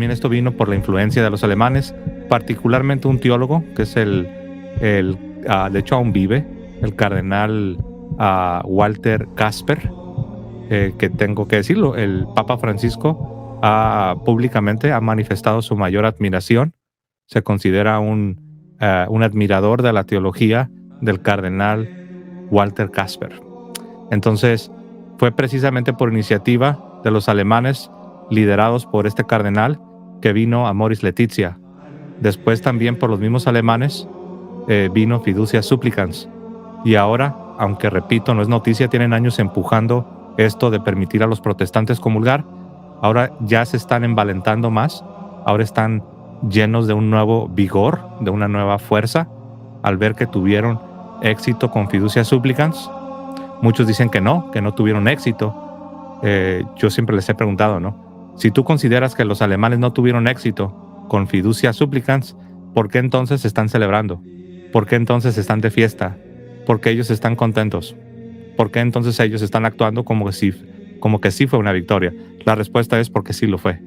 también esto vino por la influencia de los alemanes, particularmente un teólogo, que es de hecho aún vive, el cardenal Walter Kasper, que tengo que decirlo, el Papa Francisco públicamente ha manifestado su mayor admiración. Se considera un admirador de la teología del cardenal Walter Kasper. Entonces, fue precisamente por iniciativa de los alemanes, liderados por este cardenal, que vino Amoris Laetitia. Después también por los mismos alemanes vino Fiducia Supplicans. Y ahora, aunque repito, no es noticia, tienen años empujando esto de permitir a los protestantes comulgar. Ahora ya se están envalentando más. Ahora están llenos de un nuevo vigor, de una nueva fuerza, al ver que tuvieron éxito con Fiducia Supplicans. Muchos dicen que no tuvieron éxito. Yo siempre les he preguntado, ¿no? Si tú consideras que los alemanes no tuvieron éxito con Fiducia Supplicans, ¿por qué entonces están celebrando? ¿Por qué entonces están de fiesta? ¿Por qué ellos están contentos? ¿Por qué entonces ellos están actuando como que sí fue una victoria? La respuesta es porque sí lo fue.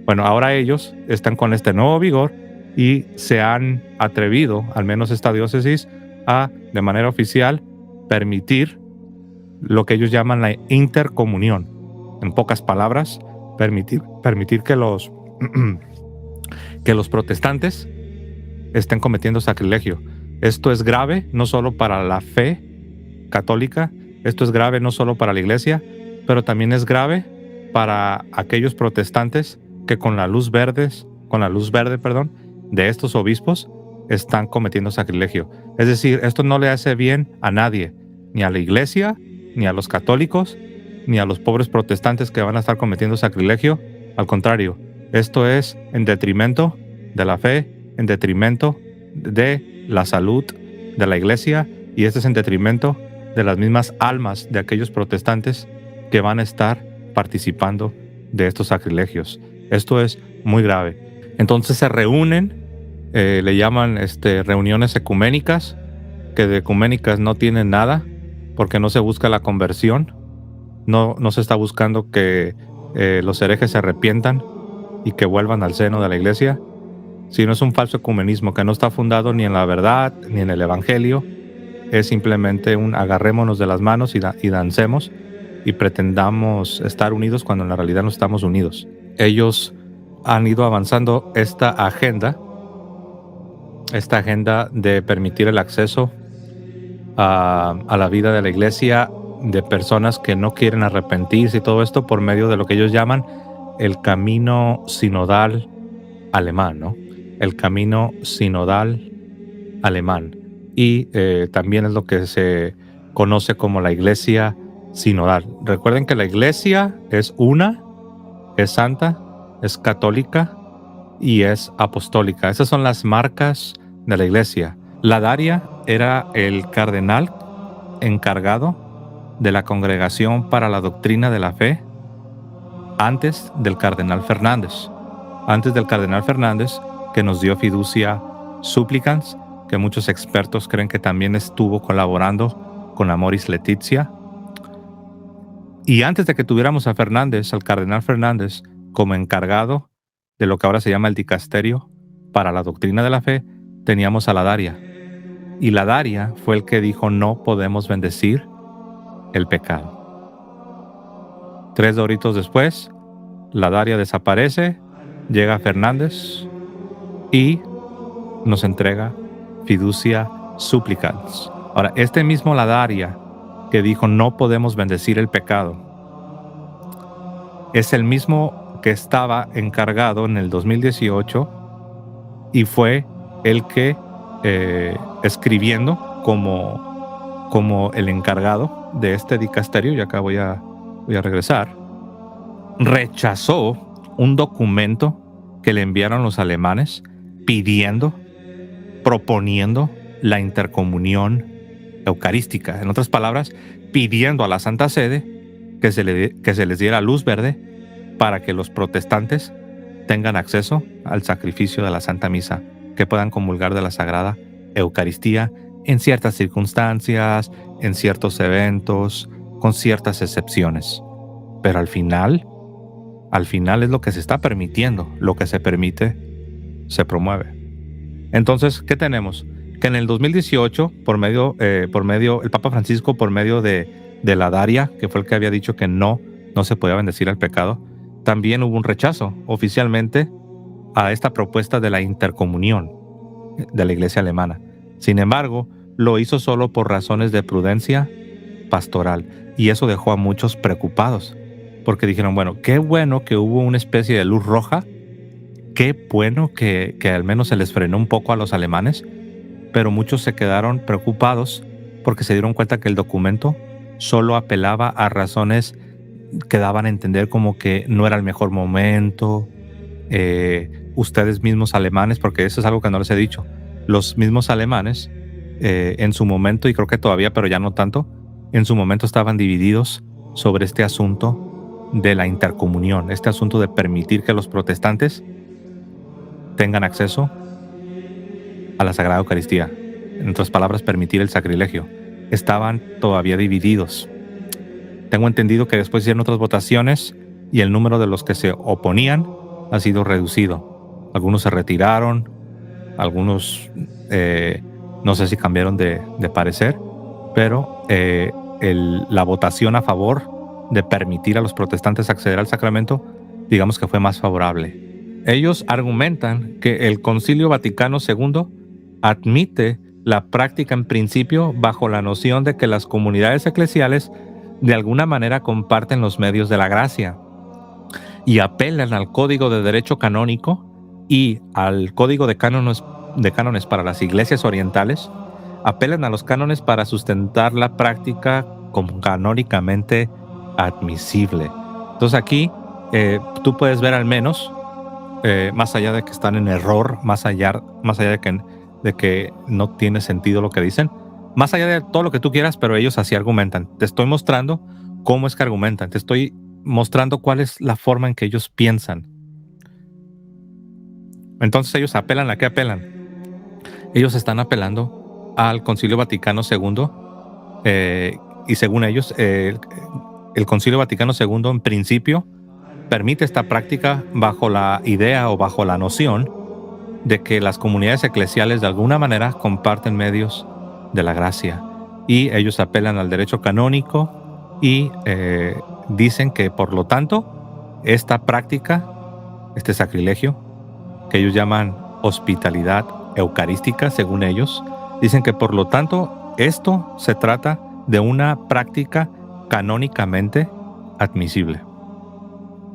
Bueno, ahora ellos están con este nuevo vigor y se han atrevido, al menos esta diócesis, a, de manera oficial, permitir lo que ellos llaman la intercomunión. En pocas palabras, permitir que los protestantes estén cometiendo sacrilegio. Esto es grave no solo para la fe católica, esto es grave no solo para la iglesia, pero también es grave para aquellos protestantes que con la luz verde, de estos obispos están cometiendo sacrilegio. Es decir, esto no le hace bien a nadie, ni a la iglesia, ni a los católicos, ni a los pobres protestantes que van a estar cometiendo sacrilegio. Al contrario, esto es en detrimento de la fe, en detrimento de la salud de la iglesia, y este es en detrimento de las mismas almas de aquellos protestantes que van a estar participando de estos sacrilegios. Esto es muy grave. Entonces se reúnen, le llaman reuniones ecuménicas, que de ecuménicas no tienen nada, porque no se busca la conversión, no se está buscando que los herejes se arrepientan y que vuelvan al seno de la iglesia, sino es un falso ecumenismo que no está fundado ni en la verdad ni en el evangelio. Es simplemente un agarrémonos de las manos y dancemos y pretendamos estar unidos cuando en la realidad no estamos unidos. Ellos han ido avanzando esta agenda de permitir el acceso a la vida de la iglesia de personas que no quieren arrepentirse y todo esto por medio de lo que ellos llaman el camino sinodal alemán, ¿no? El camino sinodal alemán. Y también es lo que se conoce como la iglesia sinodal. Recuerden que la iglesia es una, es santa, es católica y es apostólica. Esas son las marcas de la iglesia. Ladaria era el cardenal encargado de la Congregación para la Doctrina de la Fe antes del cardenal Fernández. Antes del cardenal Fernández, que nos dio Fiducia Supplicans, que muchos expertos creen que también estuvo colaborando con Amoris Laetitia. Y antes de que tuviéramos a Fernández, al cardenal Fernández, como encargado de lo que ahora se llama el dicasterio para la doctrina de la fe, teníamos a Ladaria. Y Ladaria fue el que dijo: no podemos bendecir el pecado. 3 doritos después, Ladaria desaparece, llega Fernández y nos entrega Fiducia Supplicans. Ahora, este mismo Ladaria que dijo no podemos bendecir el pecado es el mismo que estaba encargado en el 2018 y fue el que escribiendo como el encargado de este dicasterio, y acá voy a regresar, rechazó un documento que le enviaron los alemanes proponiendo la intercomunión eucarística. En otras palabras, pidiendo a la Santa Sede que se les diera luz verde para que los protestantes tengan acceso al sacrificio de la Santa Misa, que puedan comulgar de la Sagrada Eucaristía en ciertas circunstancias, en ciertos eventos, con ciertas excepciones. Pero al final, Al final es lo que se está permitiendo, lo que se permite se promueve. Entonces, ¿qué tenemos? Que en el 2018, el Papa Francisco, por medio de la Daria, que fue el que había dicho que no se podía bendecir al pecado, también hubo un rechazo oficialmente a esta propuesta de la intercomunión de la Iglesia alemana. Sin embargo, lo hizo solo por razones de prudencia pastoral, y eso dejó a muchos preocupados, porque dijeron, bueno, qué bueno que hubo una especie de luz roja, qué bueno que al menos se les frenó un poco a los alemanes, pero muchos se quedaron preocupados porque se dieron cuenta que el documento solo apelaba a razones que daban a entender como que no era el mejor momento. Ustedes mismos alemanes, porque eso es algo que no les he dicho, los mismos alemanes en su momento, y creo que todavía, pero ya no tanto, en su momento estaban divididos sobre este asunto de la intercomunión, este asunto de permitir que los protestantes tengan acceso a la Sagrada Eucaristía. En otras palabras, permitir el sacrilegio. Estaban todavía divididos. Tengo entendido que después hicieron otras votaciones y el número de los que se oponían ha sido reducido. Algunos se retiraron, algunos no sé si cambiaron de parecer, pero la votación a favor de permitir a los protestantes acceder al sacramento, digamos que fue más favorable. Ellos argumentan que el Concilio Vaticano II admite la práctica en principio bajo la noción de que las comunidades eclesiales de alguna manera comparten los medios de la gracia y apelan al Código de Derecho Canónico y al Código de Cánones para las iglesias orientales, apelan a los cánones para sustentar la práctica como canónicamente admisible. Entonces aquí tú puedes ver al menos, más allá de que están en error, más allá de que no tiene sentido lo que dicen, más allá de todo lo que tú quieras, pero ellos así argumentan. Te estoy mostrando cómo es que argumentan, te estoy mostrando cuál es la forma en que ellos piensan. Entonces ellos apelan, ¿a qué apelan? Ellos están apelando al Concilio Vaticano II, y según ellos, el Concilio Vaticano II en principio permite esta práctica bajo la idea o bajo la noción de que las comunidades eclesiales de alguna manera comparten medios de la gracia, y ellos apelan al derecho canónico y dicen que por lo tanto esta práctica, este sacrilegio que ellos llaman hospitalidad eucarística, según ellos, dicen que por lo tanto esto se trata de una práctica canónicamente admisible.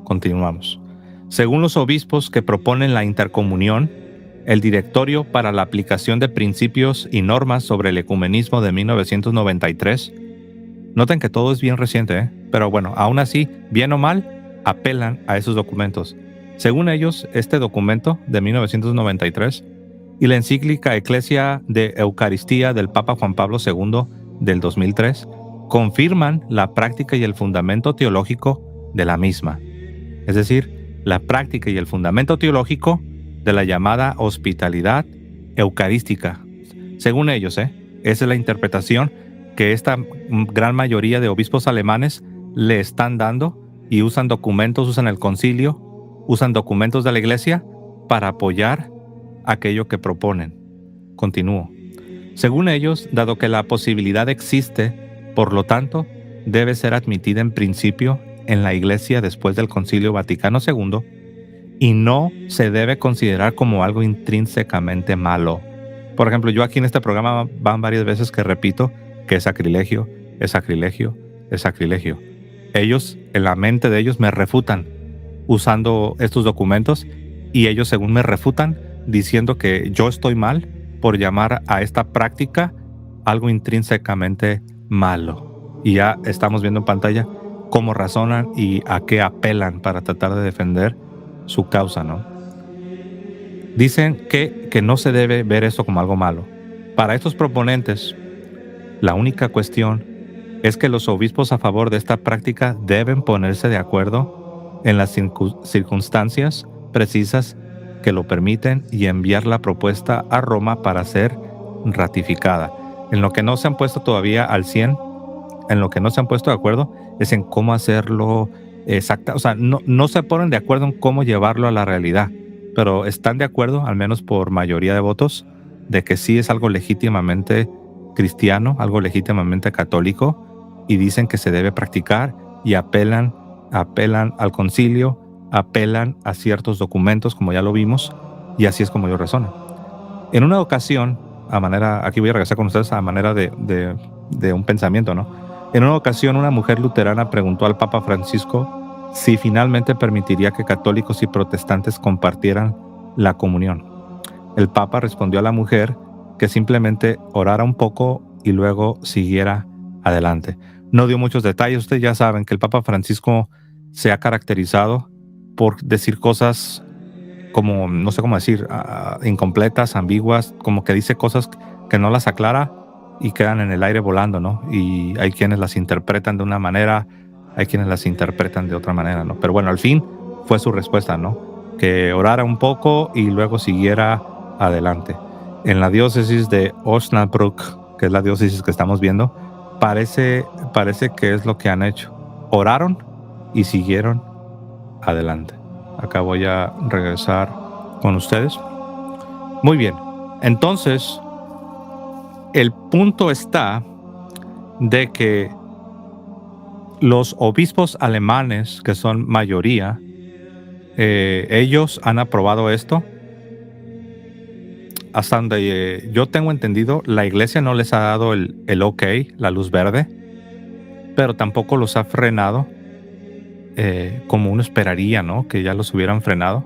Continuamos. Según los obispos que proponen la intercomunión, el Directorio para la Aplicación de Principios y Normas sobre el Ecumenismo de 1993, noten que todo es bien reciente, pero bueno, aún así, bien o mal, apelan a esos documentos. Según ellos, este documento de 1993 y la encíclica Ecclesia de Eucaristía del Papa Juan Pablo II del 2003 confirman la práctica y el fundamento teológico de la misma. Es decir, la práctica y el fundamento teológico de la llamada hospitalidad eucarística. Según ellos, esa es la interpretación que esta gran mayoría de obispos alemanes le están dando, y usan documentos, usan el concilio, usan documentos de la iglesia para apoyar aquello que proponen. Continúo. Según ellos, dado que la posibilidad existe, por lo tanto, debe ser admitida en principio en la iglesia después del Concilio Vaticano II, y no se debe considerar como algo intrínsecamente malo. Por ejemplo, yo aquí en este programa van varias veces que repito que es sacrilegio, es sacrilegio, es sacrilegio. Ellos, en la mente de ellos, me refutan usando estos documentos, y ellos según me refutan diciendo que yo estoy mal por llamar a esta práctica algo intrínsecamente malo. Y ya estamos viendo en pantalla cómo razonan y a qué apelan para tratar de defender su causa, ¿no? Dicen que no se debe ver esto como algo malo. Para estos proponentes, la única cuestión es que los obispos a favor de esta práctica deben ponerse de acuerdo en las circunstancias precisas que lo permiten y enviar la propuesta a Roma para ser ratificada. En lo que no se han puesto todavía al 100, en lo que no se han puesto de acuerdo es en cómo hacerlo, exacta, o sea, no se ponen de acuerdo en cómo llevarlo a la realidad, pero están de acuerdo, al menos por mayoría de votos, de que sí es algo legítimamente cristiano, algo legítimamente católico, y dicen que se debe practicar y apelan al concilio, apelan a ciertos documentos, como ya lo vimos, y así es como ellos razonan. En una ocasión, aquí voy a regresar con ustedes a manera de un pensamiento, ¿no? En una ocasión, una mujer luterana preguntó al Papa Francisco si finalmente permitiría que católicos y protestantes compartieran la comunión. El Papa respondió a la mujer que simplemente orara un poco y luego siguiera adelante. No dio muchos detalles. Ustedes ya saben que el Papa Francisco se ha caracterizado por decir cosas como, no sé cómo decir, incompletas, ambiguas, como que dice cosas que no las aclara y quedan en el aire volando, ¿no? Y hay quienes las interpretan de una manera, hay quienes las interpretan de otra manera, ¿no? Pero bueno, al fin fue su respuesta, ¿no? Que orara un poco y luego siguiera adelante. En la diócesis de Osnabrück, que es la diócesis que estamos viendo, parece que es lo que han hecho. Oraron y siguieron adelante. Acá voy a regresar con ustedes. Muy bien. Entonces, el punto está de que los obispos alemanes, que son mayoría, ellos han aprobado esto. Hasta donde yo tengo entendido, la iglesia no les ha dado el ok, la luz verde, pero tampoco los ha frenado como uno esperaría, ¿no? Que ya los hubieran frenado.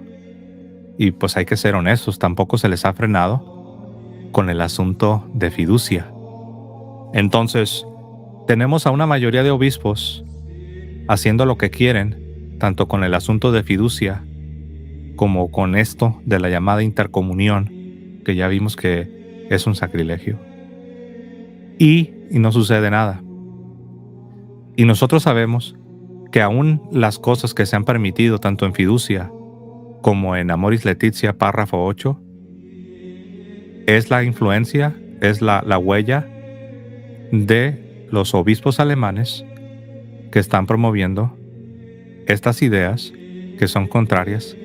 Y pues hay que ser honestos, tampoco se les ha frenado con el asunto de fiducia. Entonces, tenemos a una mayoría de obispos haciendo lo que quieren, tanto con el asunto de fiducia como con esto de la llamada intercomunión, que ya vimos que es un sacrilegio. Y no sucede nada. Y nosotros sabemos que aún las cosas que se han permitido tanto en fiducia como en Amoris Laetitia, párrafo 8, es la influencia, es la huella de los obispos alemanes que están promoviendo estas ideas que son contrarias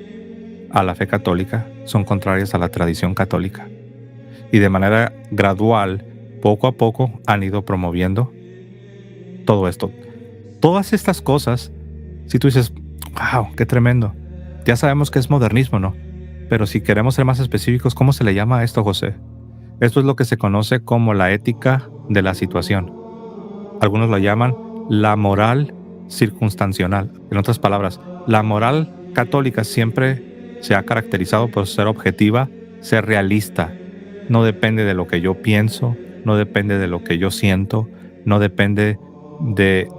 a la fe católica, son contrarias a la tradición católica. Y de manera gradual, poco a poco, han ido promoviendo todo esto. Todas estas cosas, si tú dices, wow, qué tremendo, ya sabemos que es modernismo, ¿no? Pero si queremos ser más específicos, ¿cómo se le llama a esto, José? Esto es lo que se conoce como la ética de la situación. Algunos lo llaman la moral circunstancial. En otras palabras, la moral católica siempre se ha caracterizado por ser objetiva, ser realista. No depende de lo que yo pienso, no depende de lo que yo siento, no depende de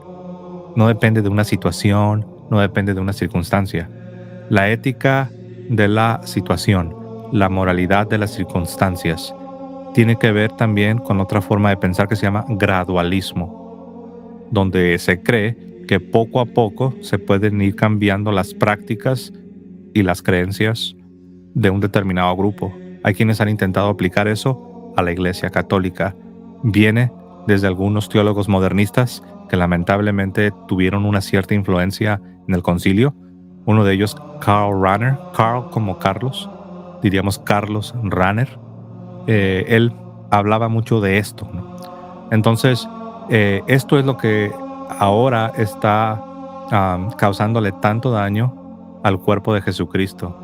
una situación, no depende de una circunstancia. La ética de la situación, la moralidad de las circunstancias, tiene que ver también con otra forma de pensar que se llama gradualismo, donde se cree que poco a poco se pueden ir cambiando las prácticas y las creencias de un determinado grupo. Hay quienes han intentado aplicar eso a la Iglesia Católica. Viene desde algunos teólogos modernistas que lamentablemente tuvieron una cierta influencia en el concilio. Uno de ellos, Karl Rahner, Karl como Carlos, diríamos Carlos Rahner. Él hablaba mucho de esto, ¿no? Entonces, esto es lo que ahora está causándole tanto daño al cuerpo de Jesucristo.